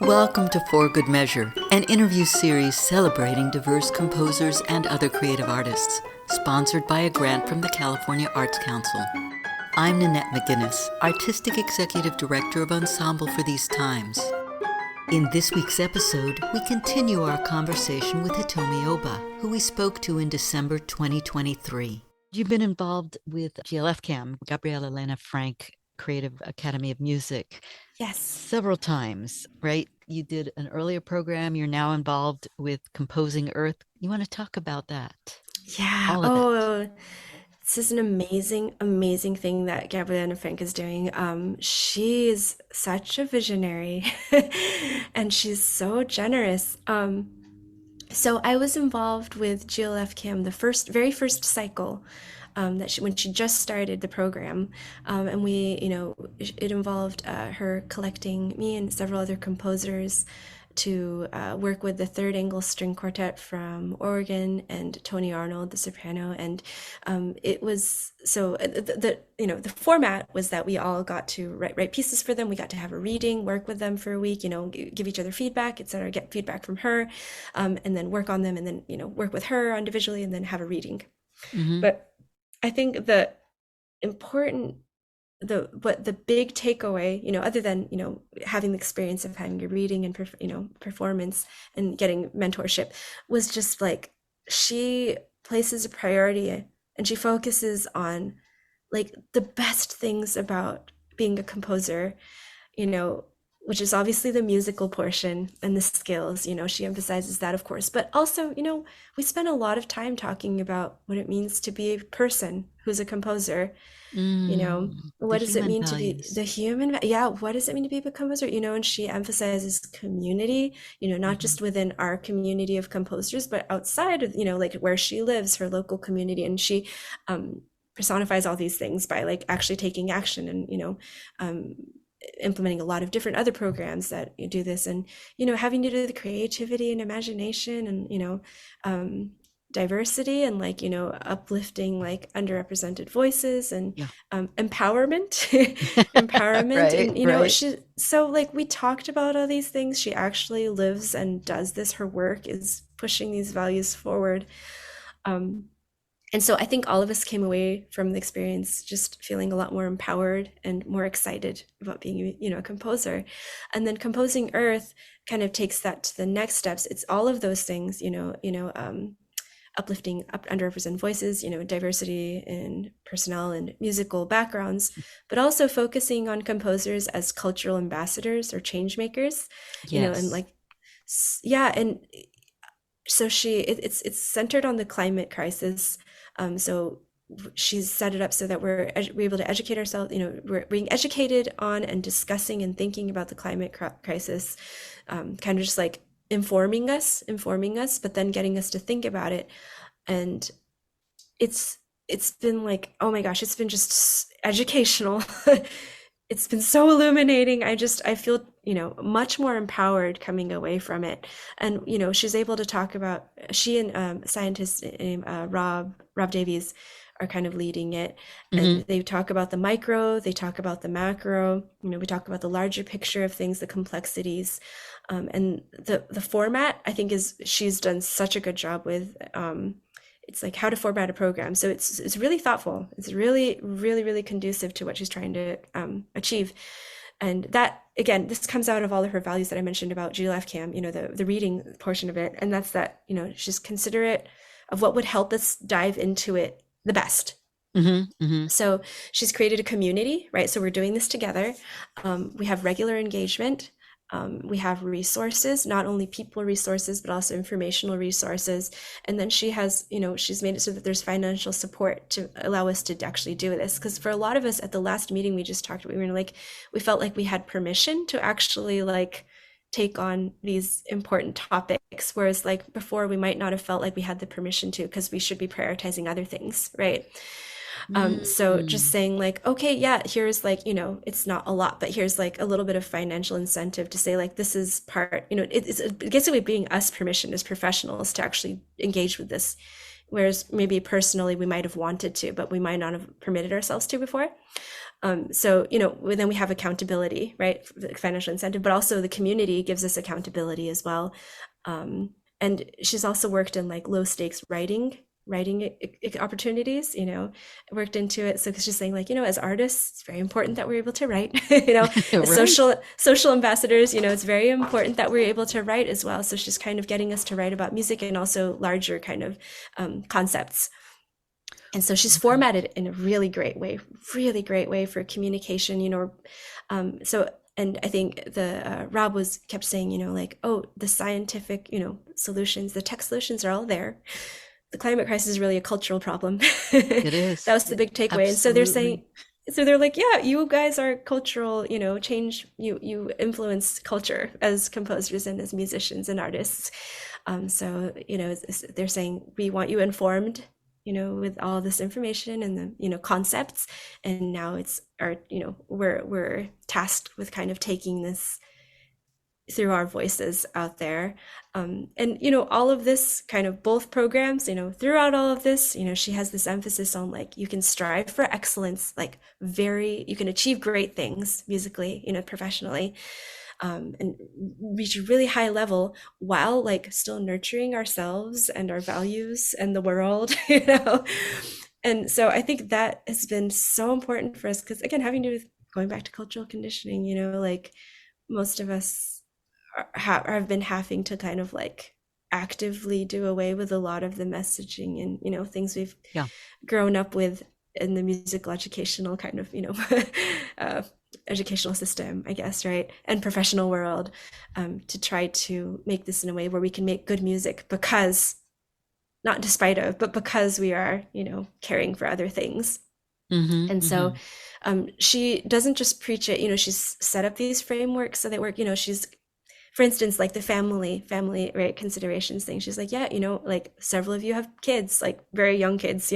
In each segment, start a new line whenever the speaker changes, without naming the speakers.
Welcome to For Good Measure, an interview series celebrating diverse composers and other creative artists, sponsored by a grant from the California Arts Council. I'm Nanette McGuinness, Artistic Executive Director of Ensemble for these times. In this week's episode, we continue our conversation with Hitomi Oba, who we spoke to in December 2023. You've been involved with GLF-CAM, Gabriela Elena Frank Creative Academy of Music.
Yes.
Several times, right? You did an earlier program. You're now involved with Composing Earth. You want to talk about that?
Yeah. This is an amazing, amazing thing that Gabriela Frank is doing. She's such a visionary and she's so generous. So I was involved with GLF-CAM the very first cycle. When she just started the program, and it involved her collecting me and several other composers to work with the Third Angle String Quartet from Oregon and Tony Arnold, the soprano, and it was so the format was that we all got to write pieces for them. We got to have a reading, work with them for a week, give each other feedback, etc. Get feedback from her, and then work on them, and then work with her individually, and then have a reading. Mm-hmm. But I think the big takeaway, other than, having the experience of having a reading and, performance and getting mentorship, was just like, she places a priority and she focuses on like the best things about being a composer, which is obviously the musical portion and the skills, she emphasizes that, of course, but also, we spend a lot of time talking about what it means to be a person who's a composer, what does it mean values. To be the human? Yeah. What does it mean to be a composer? And she emphasizes community, not just within our community of composers, but outside of, like where she lives, her local community. And she, personifies all these things by like actually taking action and, implementing a lot of different other programs that do this, and having to do the creativity and imagination and diversity and like uplifting like underrepresented voices and empowerment right, and right. She, so like we talked about all these things. She actually lives and does this. Her work is pushing these values forward. And so I think all of us came away from the experience just feeling a lot more empowered and more excited about being, a composer. And then Composing Earth kind of takes that to the next steps. It's all of those things, uplifting underrepresented voices, diversity in personnel and musical backgrounds, but also focusing on composers as cultural ambassadors or change makers, and like, and so it's centered on the climate crisis. So she's set it up so that we're able to educate ourselves, we're being educated on and discussing and thinking about the climate crisis, kind of just like informing us, but then getting us to think about it. And it's been like, oh my gosh, it's been just educational. It's been so illuminating. I feel, much more empowered coming away from it. And, she's able to talk about, she and scientist named Rob Davies are kind of leading it. And they talk about the micro, they talk about the macro, we talk about the larger picture of things, the complexities. And the format, I think, she's done such a good job with. It's like how to format a program. So it's really thoughtful. It's really, really, really conducive to what she's trying to achieve. And that, again, this comes out of all of her values that I mentioned about GLF-CAM, the reading portion of it. And that's that, she's considerate of what would help us dive into it the best. So she's created a community, right? So we're doing this together. We have regular engagement. We have resources, not only people resources, but also informational resources. And then she has, she's made it so that there's financial support to allow us to actually do this. Because for a lot of us at the last meeting we just talked about, we felt like we had permission to actually like take on these important topics. Whereas like before we might not have felt like we had the permission to, because we should be prioritizing other things, right? So just saying like, okay, yeah, here's like, it's not a lot, but here's like a little bit of financial incentive to say like, this is part, it's basically being us permission as professionals to actually engage with this whereas maybe personally we might have wanted to, but we might not have permitted ourselves to before. So, then we have accountability, right? Financial incentive, but also the community gives us accountability as well. And she's also worked in like low stakes writing opportunities, worked into it. So she's saying like, as artists, it's very important that we're able to write,
Right.
social ambassadors, it's very important that we're able to write as well. So she's kind of getting us to write about music and also larger kind of concepts. And so she's formatted in a really great way for communication, and I think the Rob kept saying, like, oh, the scientific, solutions, the tech solutions are all there. The climate crisis is really a cultural problem.
It is.
That was the big takeaway.
Absolutely.
And so they're like, yeah, you guys are cultural, change, you influence culture as composers and as musicians and artists. So, they're saying we want you informed, with all this information and the, concepts. And now it's our, we're tasked with kind of taking this through our voices out there. And, all of this kind of both programs, throughout all of this, she has this emphasis on like, you can strive for excellence, like you can achieve great things musically, professionally, and reach a really high level while like still nurturing ourselves and our values and the world, And so I think that has been so important for us because, again, having to do with going back to cultural conditioning, like most of us have been having to kind of like actively do away with a lot of the messaging and, things we've grown up with in the musical educational kind of, educational system, I guess, right? And professional world, to try to make this in a way where we can make good music because, not despite of, but because we are, caring for other things. And so she doesn't just preach it, she's set up these frameworks so that work, she's, for instance, like the family, right, considerations thing. She's like, yeah, like several of you have kids, like very young kids,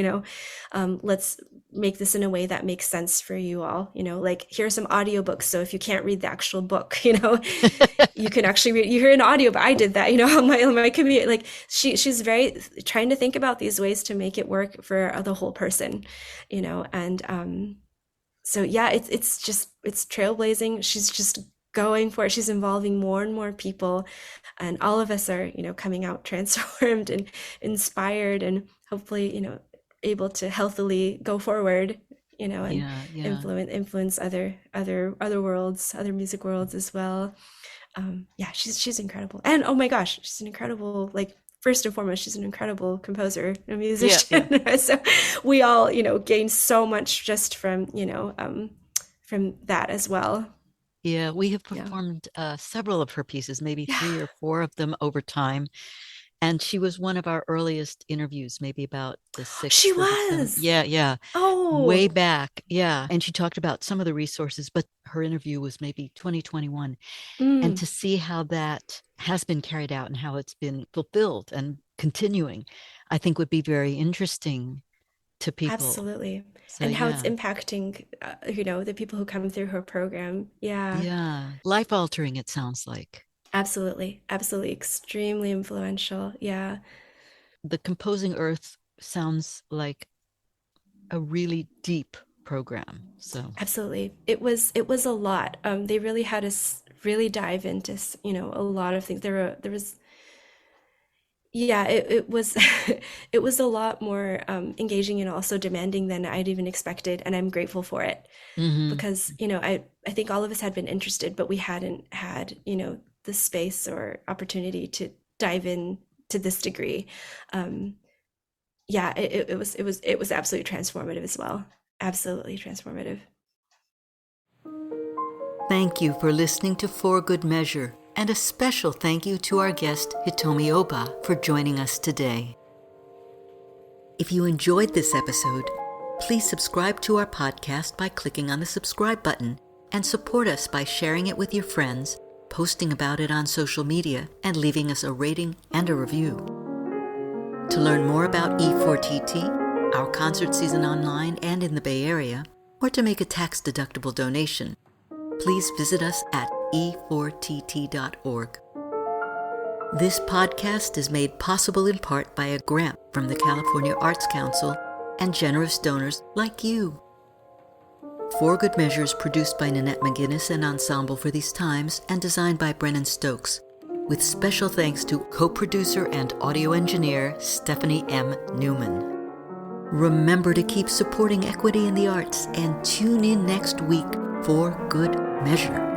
let's make this in a way that makes sense for you all, like here are some audiobooks. So if you can't read the actual book, you can actually read, you hear an audio, but I did that, on my community. Like she's very trying to think about these ways to make it work for the whole person, and so yeah, it's trailblazing. She's just going for it. She's involving more and more people, and all of us are, coming out transformed and inspired, and hopefully, able to healthily go forward, and influence other worlds, other music worlds as well. She's incredible, and oh my gosh, she's an incredible, like, first and foremost, she's an incredible composer, a musician. So we all, gain so much just from that as well.
Yeah, we have performed several of her pieces, maybe 3 or 4 of them over time. And she was one of our earliest interviews, maybe about the 6th.
She was.
Yeah.
Oh.
Way back. Yeah. And she talked about some of the resources, but her interview was maybe 2021. And to see how that has been carried out and how it's been fulfilled and continuing, I think would be very interesting to people.
Absolutely. So, and how it's impacting, the people who come through her program.
Yeah. Life altering, it sounds like.
Absolutely. Extremely influential. Yeah.
The Composing Earth sounds like a really deep program. So
absolutely. It was a lot. They really had us really dive into, a lot of things. There was it was it was a lot more engaging and also demanding than I'd even expected, and I'm grateful for it. Because I think all of us had been interested, but we hadn't had the space or opportunity to dive in to this degree. It was absolutely transformative as well. Absolutely transformative.
Thank you for listening to For Good Measure. And a special thank you to our guest, Hitomi Oba, for joining us today. If you enjoyed this episode, please subscribe to our podcast by clicking on the subscribe button and support us by sharing it with your friends, posting about it on social media, and leaving us a rating and a review. To learn more about E4TT, our concert season online and in the Bay Area, or to make a tax-deductible donation, please visit us at e4tt.org. This podcast is made possible in part by a grant from the California Arts Council and generous donors like you. For Good Measure is produced by Nanette McGuinness and Ensemble for These Times and designed by Brennan Stokes, with special thanks to co-producer and audio engineer Stephanie M. Neumann. Remember to keep supporting equity in the arts and tune in next week for Good Measure.